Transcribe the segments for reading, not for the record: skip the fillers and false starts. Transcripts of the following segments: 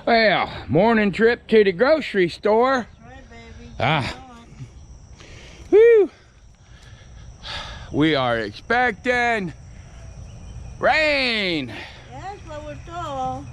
Well, morning trip to the grocery store. Right, baby. Whew. We are expecting rain. That's what we're told.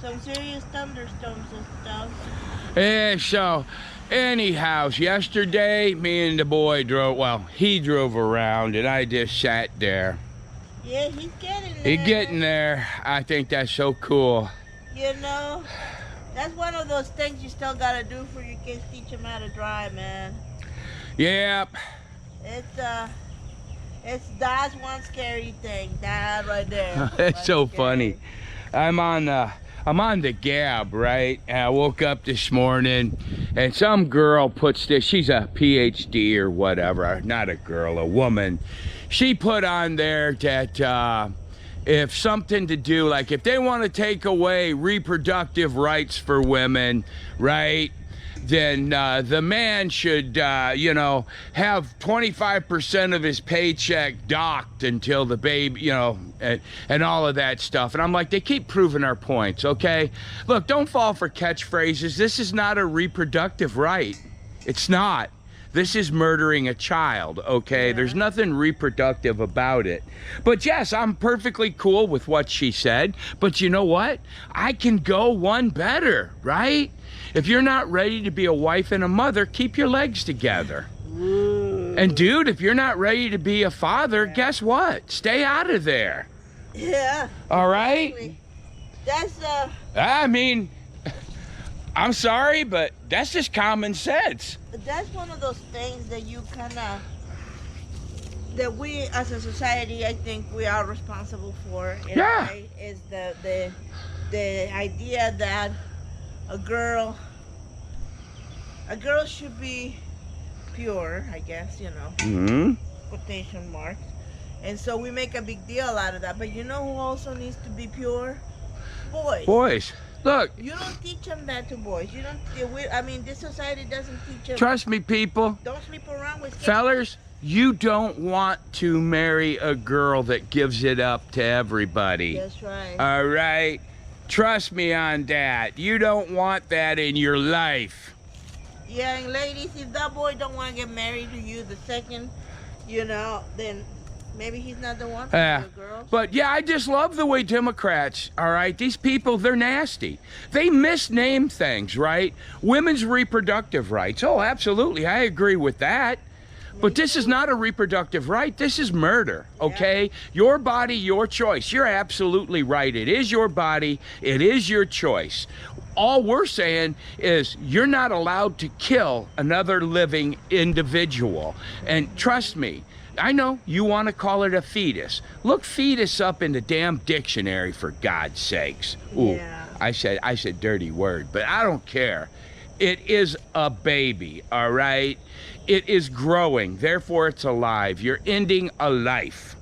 Some serious thunderstorms and stuff. Yeah, so anyhow, yesterday me and the boy drove, well, he drove around and I just sat there. Yeah, he's getting there. He's getting there. I think that's so cool. You know, that's one of those things you still gotta do for your kids. Teach them how to drive, man. Yep. That's one scary thing. That right there. It's so funny. I'm on the Gab, right? And I woke up this morning and some girl puts this, she's a PhD or whatever, not a girl, a woman. She put on there that if something to do, like if they want to take away reproductive rights for women, right? Then the man should, you know, have 25% of his paycheck docked until the baby, you know, and all of that stuff. And I'm like, they keep proving our points, okay? Look, don't fall for catchphrases. This is not a reproductive right. It's not. This is murdering a child, okay? Yeah. There's nothing reproductive about it. But yes, I'm perfectly cool with what she said. But you know what? I can go one better, right? If you're not ready to be a wife and a mother, keep your legs together. Ooh. And dude, if you're not ready to be a father, guess what? Stay out of there. Yeah. All right? That's I mean, I'm sorry, but that's just common sense. That's one of those things that you that we as a society, I think we are responsible for. Yeah. Right? Is the idea that a girl should be pure, I guess, you know, quotation marks. And so we make a big deal out of that. But you know who also needs to be pure? Boys. Boys. Look. You don't teach them that to boys. You don't. I mean, this society doesn't teach them. Trust me, people. Don't sleep around with kids. Fellers, you don't want to marry a girl that gives it up to everybody. That's right. All right? Trust me on that. You don't want that in your life. Yeah, and ladies, if that boy don't want to get married to you the second, you know, then maybe he's not the one for you, girls. But yeah, I just love the way Democrats, all right, these people, they're nasty. They misname things, right? Women's reproductive rights. Oh, absolutely. I agree with that. But this is not a reproductive right. This is murder, okay? Yeah. Your body, your choice. You're absolutely right. It is your body. It is your choice. All we're saying is you're not allowed to kill another living individual. And trust me, I know you want to call it a fetus. Look fetus up in the damn dictionary, for God's sakes. Ooh, yeah. I said dirty word, but I don't care. It is a baby, all right? It is growing, therefore it's alive. You're ending a life.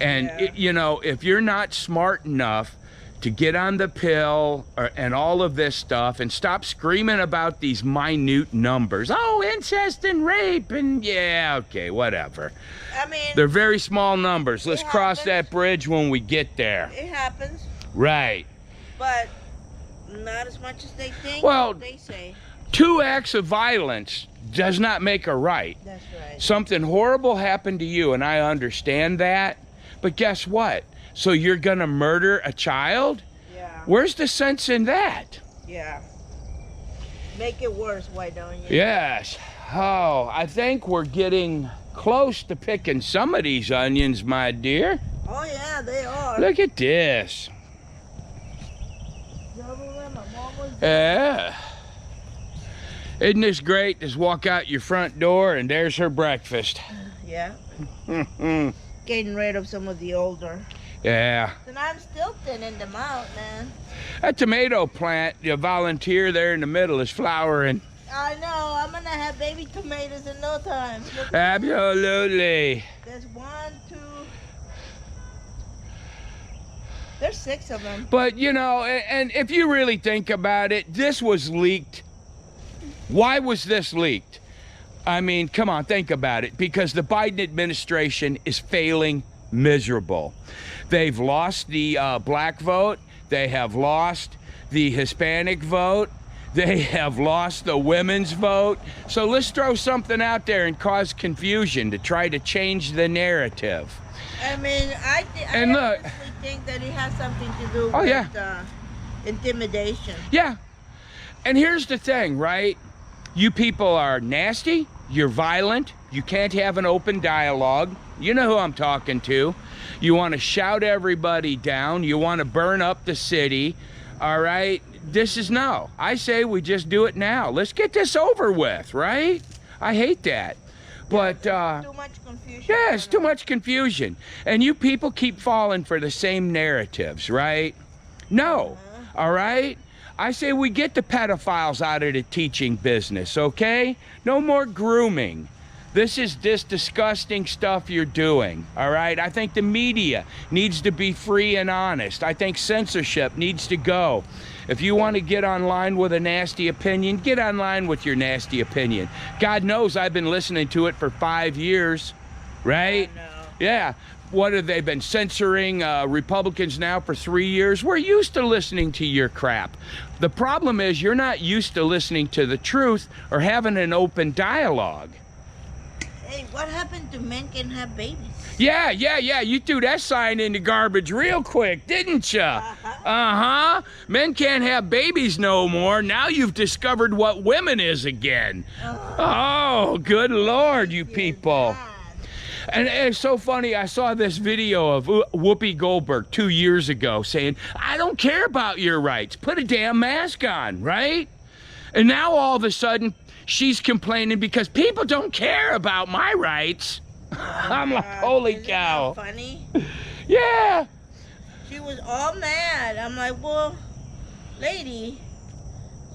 And, you know, if you're not smart enough to get on the pill and all of this stuff and stop screaming about these minute numbers. Oh, incest and rape and yeah, okay, whatever. I mean, they're very small numbers. Let's cross that bridge when we get there. It happens. Right. But not as much as they think. Well, they say. 2 acts of violence does not make a right. That's right. Something horrible happened to you, and I understand that. But guess what? So you're gonna murder a child? Yeah. Where's the sense in that? Yeah. Make it worse, why don't you? Yes. Oh, I think we're getting close to picking some of these onions, my dear. Oh yeah, they are. Look at this. Yeah. Isn't this great? Just walk out your front door and there's her breakfast. Yeah. Getting rid of some of the older. Yeah. And I'm still thinning them out, man. That tomato plant, the volunteer there in the middle, is flowering. I know. I'm going to have baby tomatoes in no time. Absolutely. There's 1, 2... There's 6 of them. But, you know, and if you really think about it, this was leaked. Why was this leaked? I mean, come on, think about it. Because the Biden administration is failing miserable. They've lost the black vote. They have lost the Hispanic vote. They have lost the women's vote. So let's throw something out there and cause confusion to try to change the narrative. I mean, I honestly think that it has something to do with intimidation. Yeah. And here's the thing, right? You people are nasty. You're violent. You can't have an open dialogue. You know who I'm talking to. You want to shout everybody down. You want to burn up the city. All right? This is no. I say we just do it now. Let's get this over with, right? I hate that. But too much confusion. yeah, it's too much confusion. And you people keep falling for the same narratives, right? No. All right? I say we get the pedophiles out of the teaching business, okay? No more grooming. This is this disgusting stuff you're doing, all right? I think the media needs to be free and honest. I think censorship needs to go. If you want to get online with a nasty opinion, get online with your nasty opinion. God knows I've been listening to it for 5 years, right? Yeah. What have they been censoring Republicans now for 3 years? We're used to listening to your crap. The problem is you're not used to listening to the truth or having an open dialogue. Hey, what happened to men can have babies? Yeah. You threw that sign in the garbage real quick, didn't ya? Uh-huh. Men can't have babies no more. Now you've discovered what women is again. Oh, good Lord, you people. And it's so funny, I saw this video of Whoopi Goldberg 2 years ago saying, I don't care about your rights. Put a damn mask on, right? And now all of a sudden, she's complaining because people don't care about my rights. I'm like, holy cow. Isn't that funny? Yeah. She was all mad. I'm like, well, lady,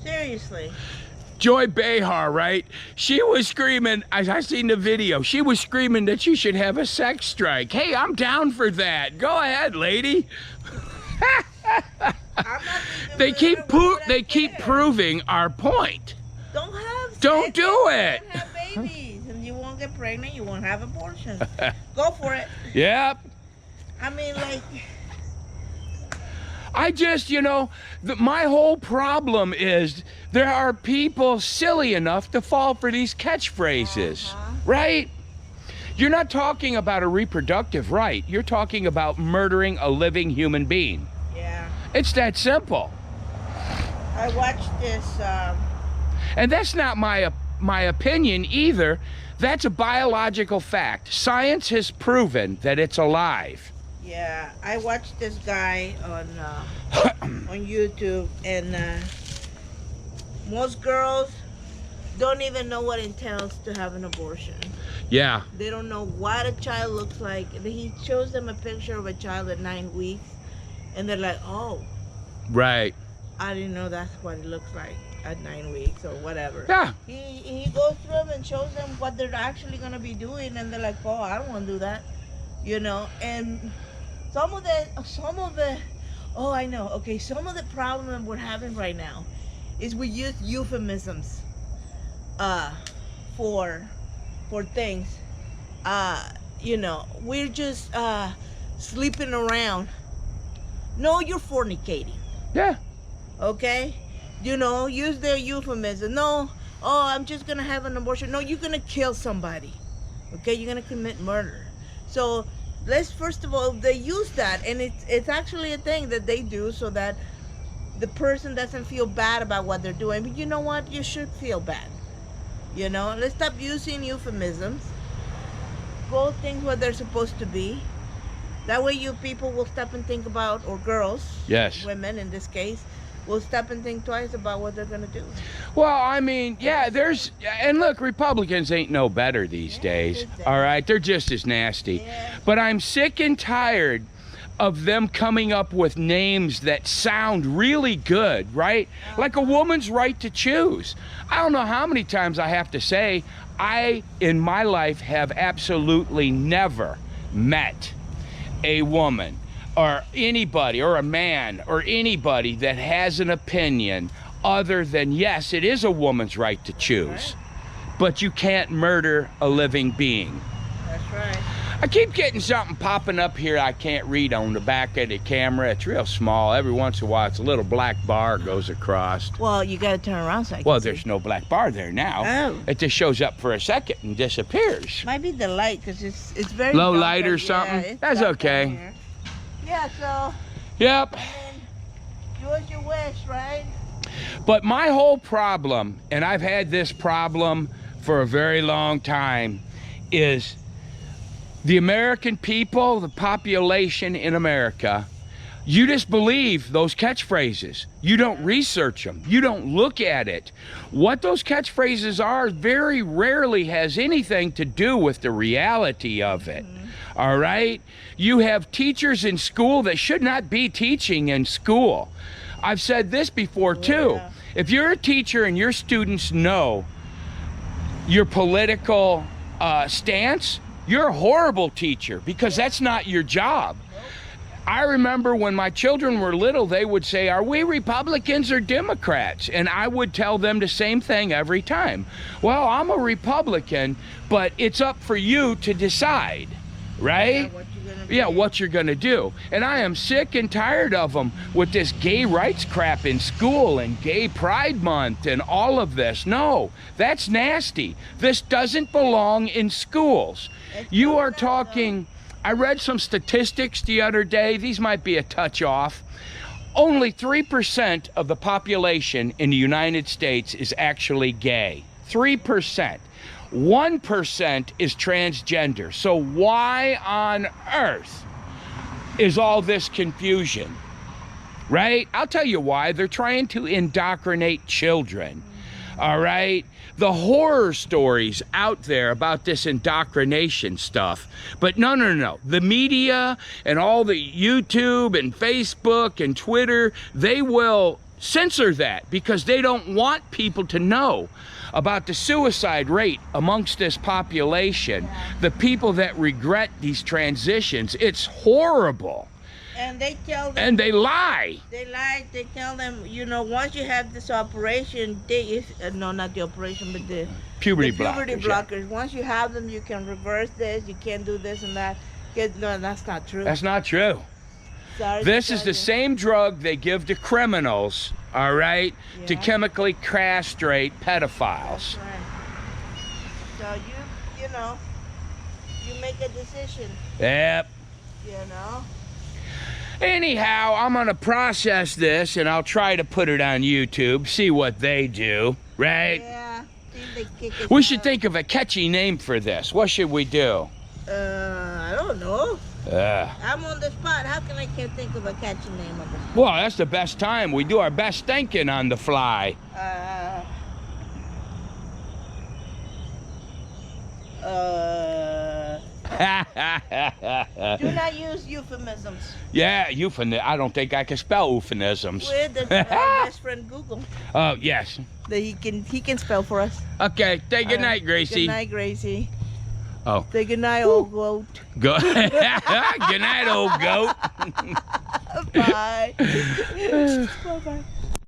seriously. Joy Behar, right? She was screaming, I seen the video, she was screaming that you should have a sex strike. Hey, I'm down for that. Go ahead, lady. They keep proving our point. Don't do it. Don't have babies, and you won't get pregnant. You won't have abortions. Go for it. Yep. I mean, like. I just, my whole problem is there are people silly enough to fall for these catchphrases, right? You're not talking about a reproductive right. You're talking about murdering a living human being. Yeah. It's that simple. I watched this. And that's not my opinion either. That's a biological fact. Science has proven that it's alive. Yeah, I watched this guy on YouTube, and most girls don't even know what it entails to have an abortion. Yeah. They don't know what a child looks like. He shows them a picture of a child at 9 weeks, and they're like, oh. Right. I didn't know that's what it looks like at 9 weeks or whatever. Yeah. He goes through them and shows them what they're actually going to be doing, and they're like, oh, I don't want to do that. And some of the problem we're having right now is we use euphemisms for things. We're just sleeping around. No, you're fornicating. Yeah. Okay? Use their euphemism. No, I'm just gonna have an abortion. No, you're gonna kill somebody. Okay, you're gonna commit murder. So let's first of all, they use that, and it's actually a thing that they do so that the person doesn't feel bad about what they're doing. But you know what? You should feel bad. Let's stop using euphemisms. Call things what they're supposed to be. That way you people will stop and think about, or girls, yes, women in this case, will stop and think twice about what they're going to do. Well, I mean, yeah, and look, Republicans ain't no better these days, all right? They're just as nasty. Yeah. But I'm sick and tired of them coming up with names that sound really good, right? Like a woman's right to choose. I don't know how many times I have to say, I, in my life, have absolutely never met a woman or anybody or a man or anybody that has an opinion other than, yes, it is a woman's right to choose, but you can't murder a living being. That's right. I keep getting something popping up here I can't read on the back of the camera. It's real small. Every once in a while, it's a little black bar goes across. Well, you gotta turn around so I can Well, see. there's no black bar there now. Oh. It just shows up for a second and disappears. Might be the light, because it's very Low dark light or out- something? yeah, it's That's dark okay. out here. Yeah, so, Yep. I mean, yours your wish, right? But my whole problem, and I've had this problem for a very long time, is the American people, the population in America, you just believe those catchphrases. You don't research them. You don't look at it. What those catchphrases are very rarely has anything to do with the reality of it. All right? You have teachers in school that should not be teaching in school. I've said this before too. Yeah. If you're a teacher and your students know your political stance, you're a horrible teacher, because that's not your job. I remember when my children were little, they would say, "Are we Republicans or Democrats?" And I would tell them the same thing every time. Well, I'm a Republican, but it's up for you to decide, right? What you gonna Yeah, be. what you're gonna do. And I am sick and tired of them with this gay rights crap in school and gay pride month and all of this. No, that's nasty. This doesn't belong in schools. You are talking, I read some statistics the other day. These might be a touch off. Only 3% of the population in the United States is actually gay. 3%. 1% is transgender. So why on earth is all this confusion? Right? I'll tell you why. They're trying to indoctrinate children. All right? The horror stories out there about this indoctrination stuff. But no. The media and all the YouTube and Facebook and Twitter, they will censor that because they don't want people to know about the suicide rate amongst this population, the people that regret these transitions. It's horrible. And they tell them, And they lie. they lie, they tell them, once you have this operation, no, not the operation, but the Puberty puberty blockers. Yeah. blockers. Once you have them, you can reverse this, you can't do this and that. No, that's not true. That's not true. Sorry to This is tell the you. same drug they give to criminals, all right, to Yeah. chemically castrate pedophiles. That's right. So you make a decision, Yep. Anyhow, I'm going to process this and I'll try to put it on YouTube, see what they do, right? Yeah. See if they kick us We should out. think of a catchy name for this. What should we do? I don't know. Uh, I'm on the spot. How can I can't think of a catchy name of it? well, that's the best time. We do our best thinking on the fly. Do not use euphemisms. Yeah, I don't think I can spell euphemisms. With the best friend Google, Oh, yes. that he can spell for us. Okay, say good night, Gracie. Good night, Gracie. Oh. Say good night, old goat. Go. Good night, old goat. Bye. Bye-bye.